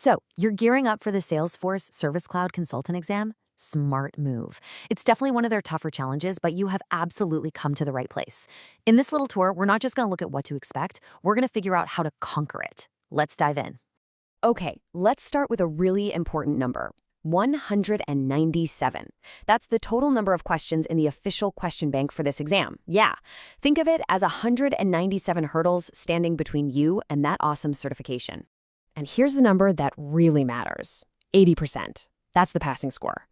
So, you're gearing up for the Salesforce Service Cloud Consultant exam? Smart move. It's definitely one of their tougher challenges, but you have absolutely come to the right place. In this little tour, we're not just going to look at what to expect, we're going to figure out how to conquer it. Let's dive in. Okay, let's start with a really important number. 197. That's the total number of questions in the official question bank for this exam. Yeah, think of it as 197 hurdles standing between you and that awesome certification. And here's the number that really matters. 80%. That's the passing score.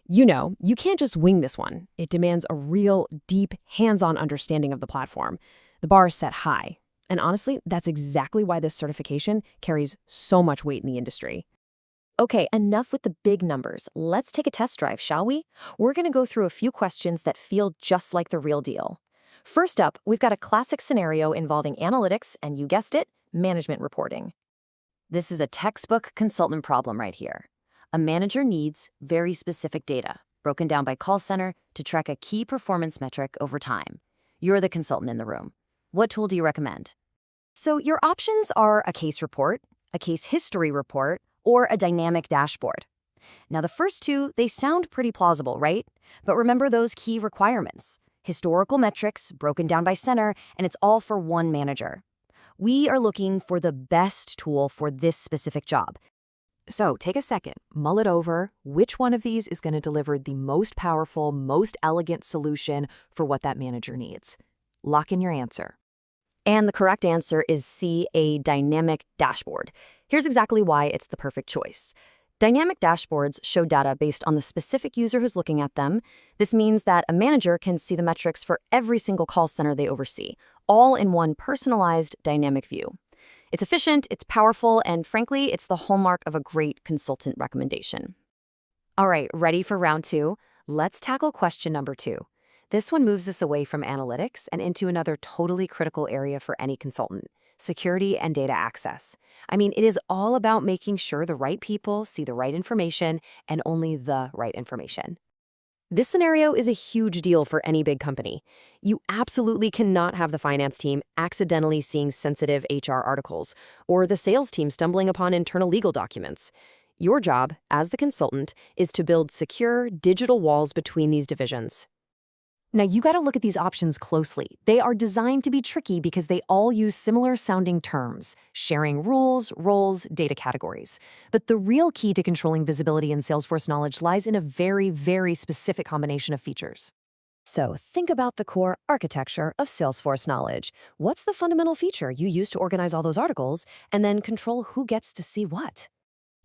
You know, you can't just wing this one. It demands a real, deep, hands-on understanding of the platform. The bar is set high. And honestly, that's exactly why this certification carries so much weight in the industry. Okay, enough with the big numbers. Let's take a test drive, shall we? We're going to go through a few questions that feel just like the real deal. First up, we've got a classic scenario involving analytics and, you guessed it, management reporting. This is a textbook consultant problem right here. A manager needs very specific data, broken down by call center, to track a key performance metric over time. You're the consultant in the room. What tool do you recommend? So your options are a case report, a case history report, or a dynamic dashboard. Now the first two, they sound pretty plausible, right? But remember those key requirements. Historical metrics, broken down by center, and it's all for one manager. We are looking for the best tool for this specific job. So take a second, mull it over. Which one of these is going to deliver the most powerful, most elegant solution for what that manager needs? Lock in your answer. And the correct answer is C, a dynamic dashboard. Here's exactly why it's the perfect choice. Dynamic dashboards show data based on the specific user who's looking at them. This means that a manager can see the metrics for every single call center they oversee, all in one personalized dynamic view. It's efficient, it's powerful, and frankly, it's the hallmark of a great consultant recommendation. All right, ready for round two? Let's tackle question number 2. This one moves us away from analytics and into another totally critical area for any consultant: security and data access. I mean, it is all about making sure the right people see the right information and only the right information. This scenario is a huge deal for any big company. You absolutely cannot have the finance team accidentally seeing sensitive HR articles or the sales team stumbling upon internal legal documents. Your job, as the consultant, is to build secure digital walls between these divisions. Now, you got to look at these options closely. They are designed to be tricky because they all use similar sounding terms: sharing rules, roles, data categories. But the real key to controlling visibility in Salesforce knowledge lies in a very, very specific combination of features. So think about the core architecture of Salesforce knowledge. What's the fundamental feature you use to organize all those articles and then control who gets to see what?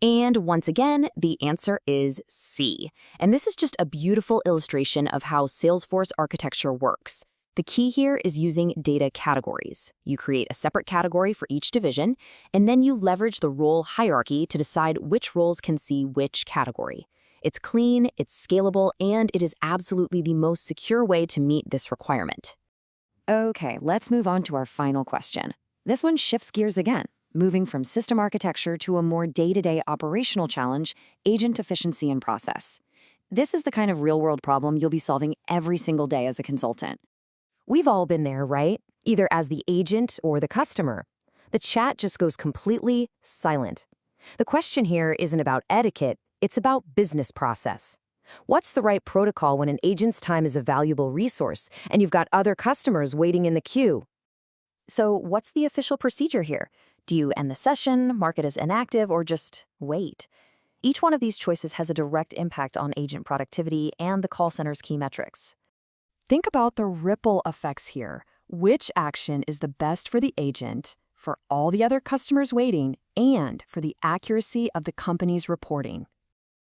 And once again, the answer is C. And this is just a beautiful illustration of how Salesforce architecture works. The key here is using data categories. You create a separate category for each division, and then you leverage the role hierarchy to decide which roles can see which category. It's clean, it's scalable, and it is absolutely the most secure way to meet this requirement. Okay, let's move on to our final question. This one shifts gears again, moving from system architecture to a more day-to-day operational challenge: agent efficiency and process. This is the kind of real-world problem you'll be solving every single day as a consultant. We've all been there, right? Either as the agent or the customer. The chat just goes completely silent. The question here isn't about etiquette, it's about business process. What's the right protocol when an agent's time is a valuable resource and you've got other customers waiting in the queue? So what's the official procedure here? Do you end the session, mark it as inactive, or just wait? Each one of these choices has a direct impact on agent productivity and the call center's key metrics. Think about the ripple effects here. Which action is the best for the agent, for all the other customers waiting, and for the accuracy of the company's reporting?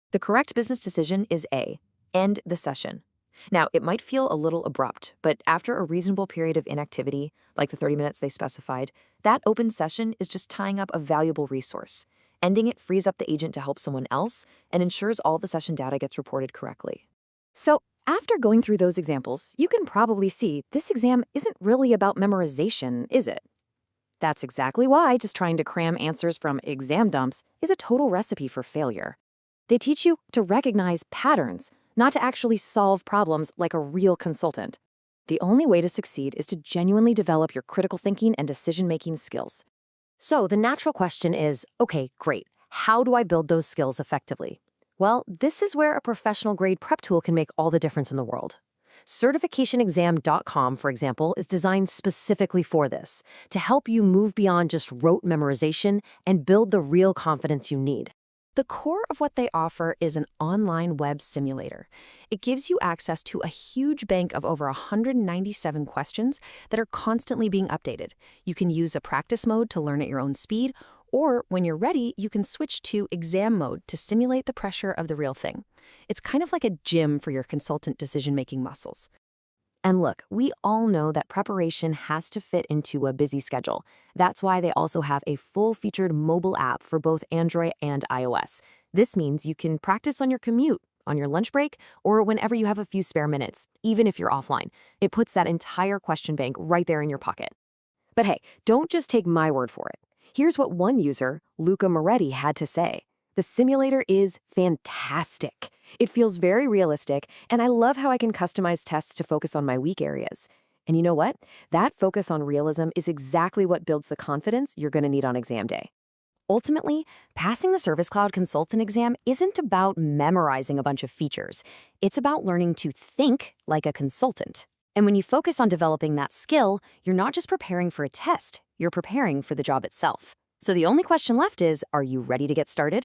The correct business decision is A, end the session. Now, it might feel a little abrupt, but after a reasonable period of inactivity, like the 30 minutes they specified, that open session is just tying up a valuable resource. Ending it frees up the agent to help someone else and ensures all the session data gets reported correctly. So, after going through those examples, you can probably see this exam isn't really about memorization, is it? That's exactly why just trying to cram answers from exam dumps is a total recipe for failure. They teach you to recognize patterns, not to actually solve problems like a real consultant. The only way to succeed is to genuinely develop your critical thinking and decision-making skills. So the natural question is, okay, great. How do I build those skills effectively? Well, this is where a professional-grade prep tool can make all the difference in the world. CertificationExam.com, for example, is designed specifically for this, to help you move beyond just rote memorization and build the real confidence you need. The core of what they offer is an online web simulator. It gives you access to a huge bank of over 197 questions that are constantly being updated. You can use a practice mode to learn at your own speed, or when you're ready, you can switch to exam mode to simulate the pressure of the real thing. It's kind of like a gym for your consultant decision-making muscles. And look, we all know that preparation has to fit into a busy schedule. That's why they also have a full-featured mobile app for both Android and iOS. This means you can practice on your commute, on your lunch break, or whenever you have a few spare minutes, even if you're offline. It puts that entire question bank right there in your pocket. But hey, don't just take my word for it. Here's what one user, Luca Moretti, had to say. The simulator is fantastic. It feels very realistic, and I love how I can customize tests to focus on my weak areas. And you know what? That focus on realism is exactly what builds the confidence you're going to need on exam day. Ultimately, passing the Service Cloud Consultant exam isn't about memorizing a bunch of features. It's about learning to think like a consultant. And when you focus on developing that skill, you're not just preparing for a test, you're preparing for the job itself. So the only question left is, are you ready to get started?